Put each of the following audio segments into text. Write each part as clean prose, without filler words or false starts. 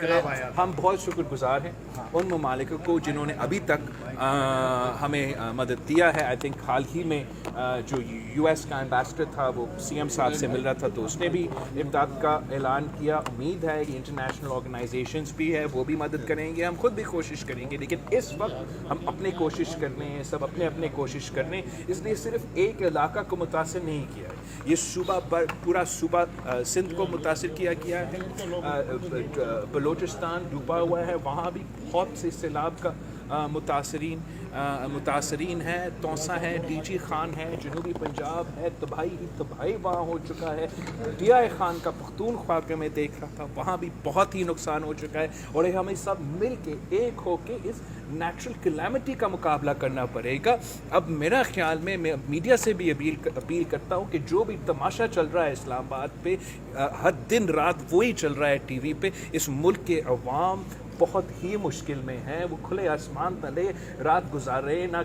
کریں. ہم بہت شکر گزار ہیں ان ممالک کو جنہوں نے ابھی تک ہمیں مدد دیا ہے. آئی تھنک حال ہی میں جو یو ایس کا ایمبیسڈر تھا وہ سی ایم صاحب سے مل رہا تھا تو اس نے بھی امداد کا اعلان کیا. امید ہے کہ انٹرنیشنل آرگنائزیشنز بھی ہے وہ بھی مدد کریں گے. ہم خود بھی کوشش کریں گے لیکن اس وقت ہم اپنی کوشش کرنے ہیں, سب اپنے کوشش کرنے. اس لیے صرف ایک علاقہ کو متاثر نہیں کیا ہے, یہ صوبہ پورا صوبہ سندھ کو متاثر کیا گیا ہے. بلوچستان ڈوبا ہوا ہے, وہاں بھی بہت سے سیلاب کا متاثرین ہیں. توسا ہے, ڈی جی خان ہے, جنوبی پنجاب ہے, تباہی وہاں ہو چکا ہے. ڈیا خان کا پختونخوا کے میں دیکھ رہا تھا, وہاں بھی بہت ہی نقصان ہو چکا ہے. اور ہمیں سب مل کے ایک ہو کے اس نیچرل کلیمٹی کا مقابلہ کرنا پڑے گا. اب میرا خیال میں میڈیا سے بھی اپیل کرتا ہوں کہ جو بھی تماشا چل رہا ہے اسلام آباد پہ, ہر دن رات وہی چل رہا ہے ٹی وی پہ. اس ملک کے عوام بہت ہی مشکل میں ہیں, وہ کھلے آسمان تلے رات گزار رہے, نہ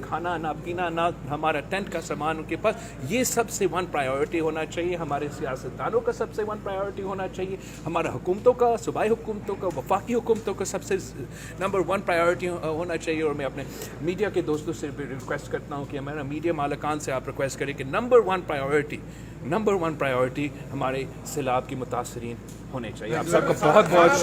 کھانا نہ پینا نہ ہمارا ٹینٹ کا سامان ان کے پاس. یہ سب سے ون پرائیورٹی ہونا چاہیے, ہمارے سیاستدانوں کا سب سے ون پرائیورٹی ہونا چاہیے, ہمارا حکومتوں کا, صوبائی حکومتوں کا, وفاقی حکومتوں کا سب سے نمبر ون پرائیورٹی ہونا چاہیے. اور میں اپنے میڈیا کے دوستوں سے بھی ریکویسٹ کرتا ہوں کہ ہمارا میڈیا مالکان سے آپ ریکویسٹ کریں کہ نمبر ون پرائیورٹی ہمارے سیلاب کی متاثرین ہونے چاہیے. آپ سب کا بہت بہت